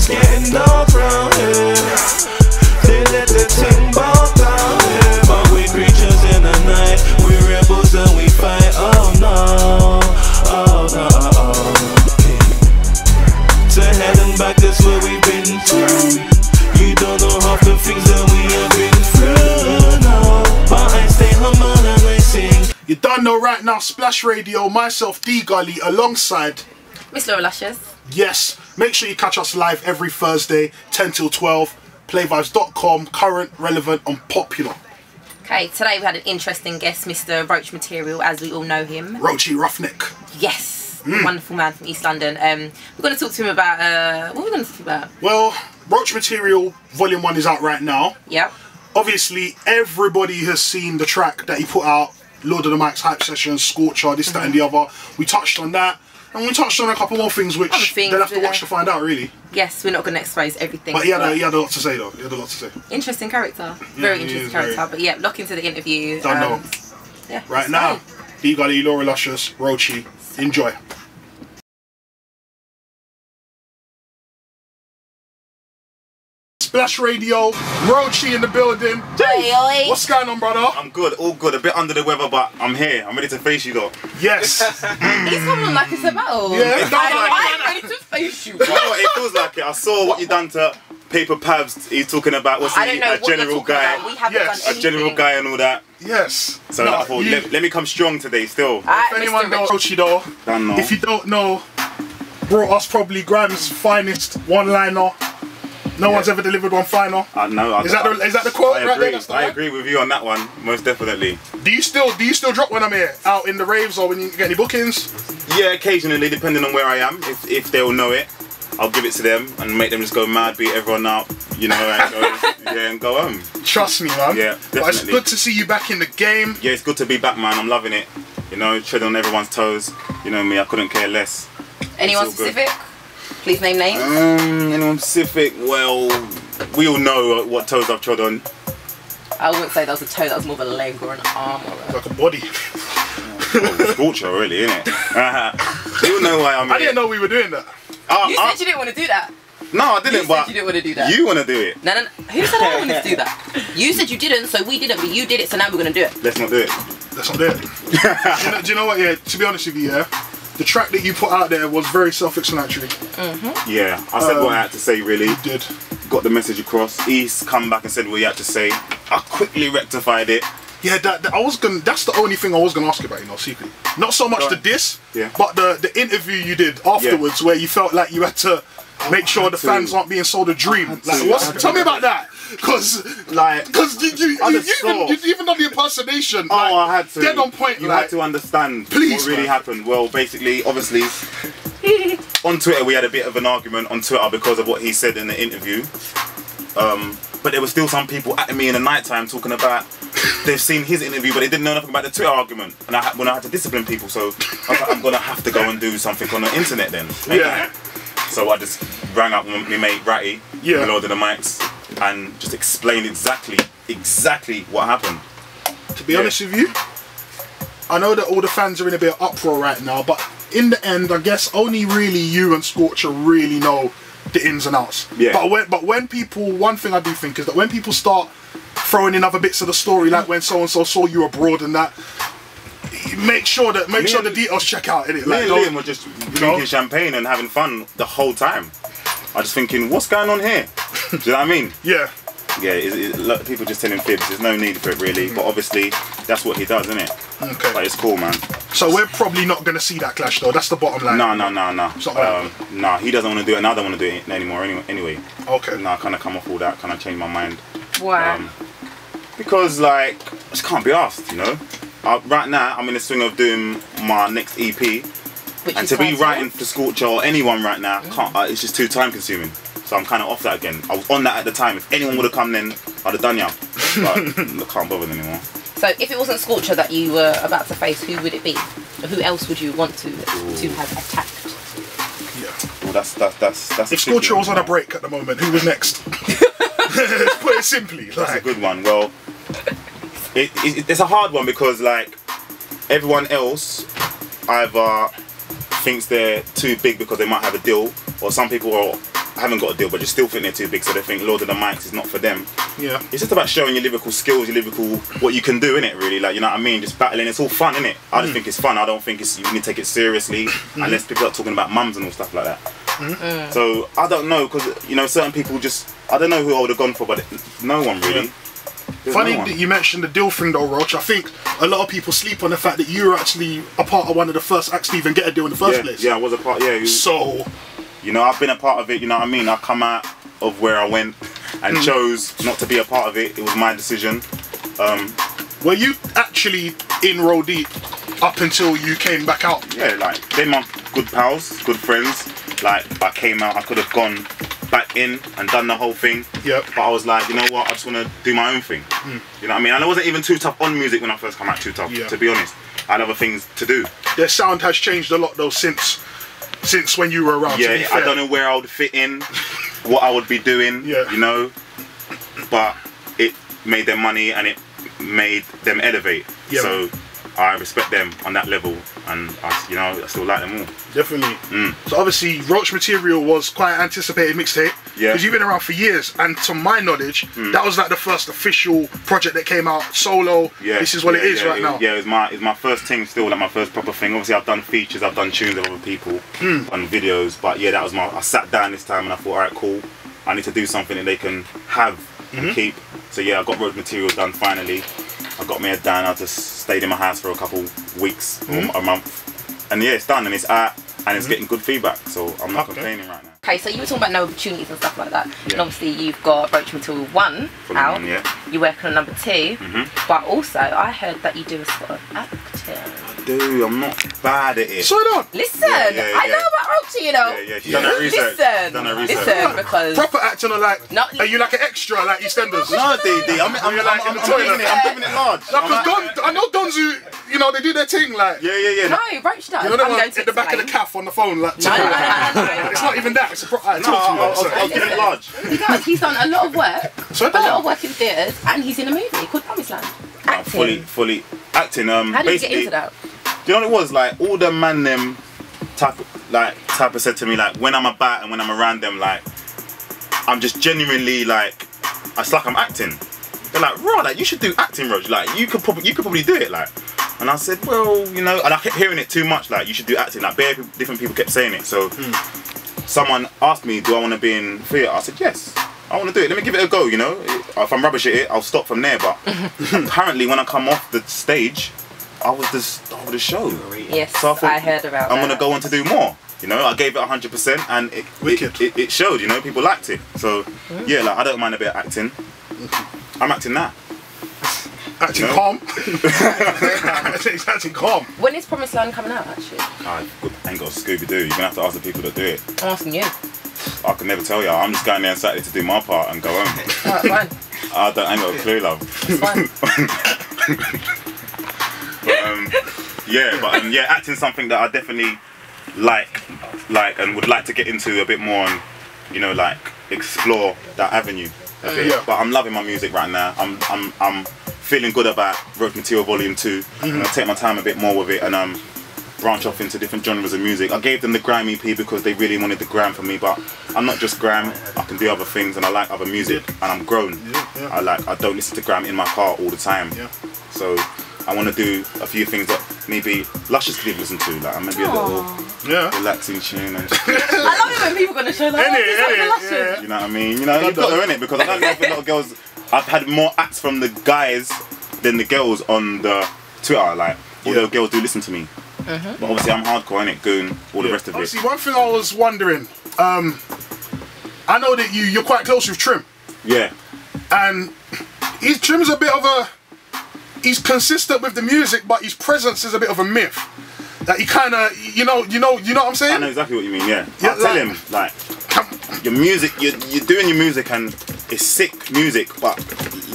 It's getting dark round here. They let the thing bow down here. But we creatures in the night. We rebels and we fight. Oh no, oh no, oh. To hell and back, that's where we've been through. You don't know half the things that we have been through. No, but I stay humble and I sing. You don't know right now, Splash Radio, myself, DEE Gully, alongside Miss Laura Luciouis. Yes, make sure you catch us live every Thursday, 10 till 12. Playvibes.com, current, relevant, and popular. Okay, today we had an interesting guest, Mr. Roach Material, as we all know him. ROACHEE Roughneck. Yes, wonderful man from East London. We're going to talk to him about, what are we going to talk about? Well, Roach Material Volume 1 is out right now. Yep. Obviously, everybody has seen the track that he put out, Lord of the Mic's Hype Sessions, Scorcher, this, that, and the other. We touched on that. And we touched on a couple more things which they'll have to watch to find out, really. Yes, we're not going to expose everything. But he had a lot to say, though. He had a lot to say. Interesting character. Very interesting character. But yeah, lock into the interview. Don't know. Yeah, right now, DEE Gully, Laura Luciouis, ROACHEE. Enjoy. Splash Radio, ROACHEE in the building. Oi. What's going on, brother? I'm good, all good. A bit under the weather, but I'm here. I'm ready to face you, though. Yes. He's coming on like it's a battle. Yeah, I'm ready to face you. You know what? It feels like it. I saw what you done to Paper Pabs. He's talking about what's he, a general guy. We haven't done anything. A general guy and all that. Yes. So I thought, let me come strong today still. If anyone knows ROACHEE though, if you don't know, brought us probably Grime's finest one-liner. No one's ever delivered one final. No, is that the quote right there? I agree with you on that one, most definitely. Do you still drop when I'm here out in the raves or when you get any bookings? Yeah, occasionally, depending on where I am. If they'll know it, I'll give it to them and make them just go mad, beat everyone up, you know, and go home. Trust me, man. Yeah, definitely. But it's good to see you back in the game. Yeah, it's good to be back, man. I'm loving it. You know, treading on everyone's toes. You know me, I couldn't care less. Anyone specific? Please name names. Anyone specific? Well, we all know what toes I've trod on. I wouldn't say that was a toe, that was more of a leg or an arm or like a body. Scorcher, really, isn't it? You know why I'm here. I didn't know we were doing that. You said you didn't want to do that. No, I didn't, but you didn't want to do that. You want to do it. No. Who said I wanted to do that? You said you didn't, so we didn't, but you did it, so now we're going to do it. Let's not do it. Let's not do it. do you know what, yeah, to be honest with you, yeah, the track that you put out there was very self-explanatory. Yeah, I said what I had to say, really. You did. Got the message across. He's come back and said what he had to say. I quickly rectified it. Yeah, that's the only thing I was gonna ask you about, you know, secretly. Not so much the diss, but the interview you did afterwards, where you felt like you had to make sure the fans aren't being sold a dream. Like, tell me about that, because you even done the impersonation. Oh, I had to. Dead on point. You had to understand what really happened. Well, basically, obviously, on Twitter we had a bit of an argument on Twitter because of what he said in the interview. But there were still some people at me in the night time talking about they've seen his interview but they didn't know nothing about the Twitter argument. And when I had to discipline people, so I was like, I'm gonna have to go and do something on the internet then. Yeah. So I just rang up my mate Ratty, Lord of the Mics, and just explained exactly what happened. To be honest with you, I know that all the fans are in a bit of uproar right now, but in the end, I guess only really you and Scorcher really know the ins and outs. Yeah. But when people, one thing I do think is that when people start throwing in other bits of the story, like when so and so saw you abroad and that, make sure the details check out. Innit? Me and Liam were just drinking champagne and having fun the whole time. I was just thinking, what's going on here? Do you know what I mean? Yeah. Yeah, people just telling fibs. There's no need for it really, but obviously that's what he does, isn't it? Okay. But it's cool, man. So we're probably not going to see that clash though. That's the bottom line. No. Nah, he doesn't want to do it, and I don't want to do it anymore. Anyway. Okay. Nah, I kind of come off all that. Kind of changed my mind. Why? Because like, I just can't be asked, you know. Right now, I'm in the swing of doing my next EP, and to be writing for Scorcher or anyone right now, it's just too time consuming. So I'm kind of off that again. I was on that at the time. If anyone would have come then, I'd have done ya. But I can't bother anymore. So if it wasn't Scorcher that you were about to face, who would it be? Or who else would you want to have attacked? Yeah. Well, that's. If Scorcher was on a break at the moment, who was next? Put it simply. That's a good one. Well, it's a hard one because like everyone else either thinks they're too big because they might have a deal, or some people are haven't got a deal, but just still think they're too big, so they think Lord of the Mics is not for them. Yeah. It's just about showing your lyrical skills, your lyrical, what you can do, innit, really, like, you know what I mean? Just battling, it's all fun, innit? I just think it's fun. I don't think it's, you need to take it seriously, unless people are talking about mums and all stuff like that. So, I don't know, because, you know, certain people just, I don't know who I would have gone for, but no one really. Funny that you mentioned the deal thing though, Roach. I think a lot of people sleep on the fact that you were actually a part of one of the first acts to even get a deal in the first place. Yeah, I was a part, So, you know, I've been a part of it, you know what I mean? I come out of where I went and chose not to be a part of it. It was my decision. were you actually in Roll Deep up until you came back out? Yeah, like, they're my good pals, good friends. Like, I came out, I could have gone back in and done the whole thing. Yep. But I was like, you know what, I just want to do my own thing. You know what I mean? And I wasn't even too tough on music when I first came out, too tough, to be honest. I had other things to do. Their sound has changed a lot though since when you were around. Yeah, I don't know where I would fit in, what I would be doing, you know. But it made them money and it made them elevate. Yeah, so I respect them on that level, and I, you know, I still like them all. Definitely. So obviously, Roach Material was quite an anticipated mixtape. Yeah. Because you've been around for years, and to my knowledge, that was like the first official project that came out solo. Yeah. This is what it is right now. Yeah, it's my first thing still, like my first proper thing. Obviously, I've done features, I've done tunes of other people, on videos, but yeah, that was I sat down this time and I thought, alright, cool, I need to do something that they can have and keep. So yeah, I got Roach Material done finally. I got my head down, I just stayed in my house for a couple weeks or a month. And yeah, it's done and it's out and it's getting good feedback, so I'm not complaining right now. Okay, so you were talking about no opportunities and stuff like that. And obviously you've got Roach Material 1 out. You're working on number 2. But also I heard that you do a spot of acting. Dude, I'm not bad at it. So on. Listen, I know about Roachie, you know. She's done her research. Listen, because proper acting are like, are you like an extra like EastEnders? No, DD, I'm like in the toilet. I'm giving it large. Like, I know Dons who, you know, they do their thing like. Yeah. No, Roach does. You know, they in the back of the calf on the phone like. No. It's not even that. It's a I'll give it large. He does. He's done a lot of work. A lot of work in theatres, and he's in a movie called Promised Land. Acting. Fully acting. How did you get into that? Do you know what it was? Like, all the man them type of said to me, like, when I'm about and when I'm around them, like, I'm just genuinely like, it's like I'm acting. They're like, right, like, you should do acting, Roach. Like, you could probably do it, like. And I said, well, you know, and I kept hearing it too much, like, you should do acting. Like, bare different people kept saying it. So someone asked me, do I want to be in theatre? I said, yes, I want to do it. Let me give it a go, you know. If I'm rubbish at it, I'll stop from there. But apparently when I come off the stage, I was the star of the show. Yes, so I heard about that. I'm going to go on to do more. You know, I gave it 100% and it showed, you know, people liked it. So, yeah, like, I don't mind a bit of acting. I'm acting now. Acting calm. He's acting calm. When is Promised Land coming out, actually? I ain't got a Scooby-Doo. You're going to have to ask the people that do it. I'm asking you. I can never tell you. I'm just going there on Saturday to do my part and go home. Alright, fine. I ain't got a clue, love. It's fine. Yeah, acting's something that I definitely like and would like to get into a bit more and, you know, like, explore that avenue a bit. But I'm loving my music right now. I'm feeling good about Roach Material Volume 2. I'm gonna take my time a bit more with it and branch off into different genres of music. I gave them the grime EP because they really wanted the grime for me, but I'm not just grime. I can do other things and I like other music and I'm grown. I don't listen to grime in my car all the time. So I want to do a few things that maybe Luscious could listen to, like maybe a little relaxing tune. And I love it when people are gonna show like, Luscious. You know what I mean? You know, you've got her in it because I don't know if a lot of girls. I've had more acts from the guys than the girls on the Twitter. Like, although girls do listen to me, but obviously I'm hardcore in it, goon, all the rest of it. Obviously, one thing I was wondering, I know that you're quite close with Trim. Yeah. And Trim's a bit of a. He's consistent with the music, but his presence is a bit of a myth. That he kind of, you know what I'm saying? I know exactly what you mean. Yeah. I tell him, like, your music, you're doing your music and it's sick music, but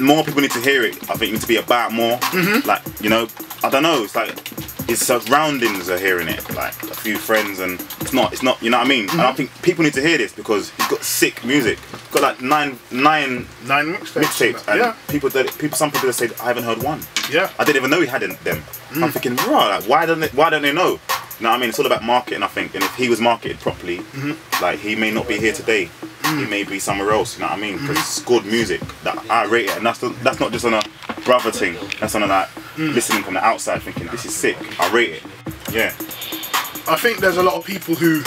more people need to hear it. I think it needs to be about more. Like, you know, I don't know. It's like his surroundings are hearing it, like a few friends, and it's not. You know what I mean? And I think people need to hear this because he's got sick music. He's got like nine mixtapes, and some people that say I haven't heard one. I didn't even know he had them. I'm thinking, right, like, why don't they know? You know what I mean? It's all about marketing, I think. And if he was marketed properly, like, he may not be here today. he may be somewhere else. You know what I mean? Because it's good music that I rate it, and that's not just on a brother thing. That's on a like listening from the outside, thinking this is sick. I rate it. Yeah. I think there's a lot of people who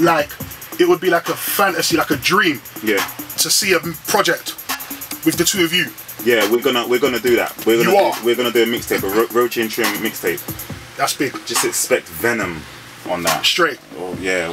like it would be like a fantasy, like a dream. Yeah. To see a project with the two of you. Yeah, we're gonna do that. We're gonna do a mixtape, a ROACHEE and Trim mixtape. That's big. Just expect venom on that. Straight. Oh yeah,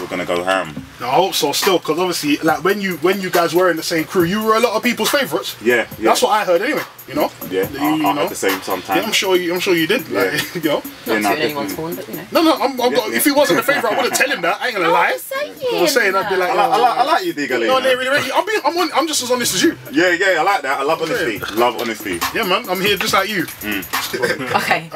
we're gonna go ham. No, I hope so still, because obviously, like when you guys were in the same crew, you were a lot of people's favourites. Yeah. That's what I heard anyway. You know. Yeah. You know? At the same time. Yeah, I'm sure you did. Yeah. Like, you know. Not to anyone's horn, but you know. No. If he wasn't a favourite, I wouldn't tell him that. I ain't gonna lie. I'm saying I'd be like, I like you, DEE GULLY. No, really. I'm just as honest as you. Yeah, I like that. I love honesty. Love honesty. Yeah, man. I'm here just like you. Okay.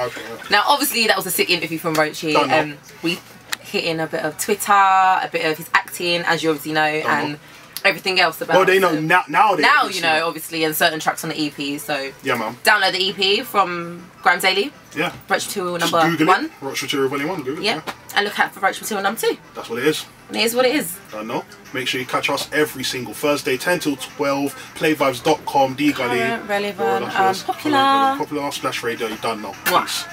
Now, obviously, that was a sick interview from ROACHEE. We hit in a bit of Twitter, a bit of his acting, as you obviously know, and everything else about. Well, they know now. Now you know, obviously, and certain tracks on the EP. So yeah, man. Download the EP from Grime Daily. Yeah. ROACHEE Material number 1. ROACHEE Material Volume 1. Google it. Yeah. And look out for ROACHEE Material number 2. That's what it is. And it is what it is. I know. Make sure you catch us every single Thursday, 10 till 12. Playvibes.com. DEE GULLY. Relevant, popular. Popular / radio. You done know. What?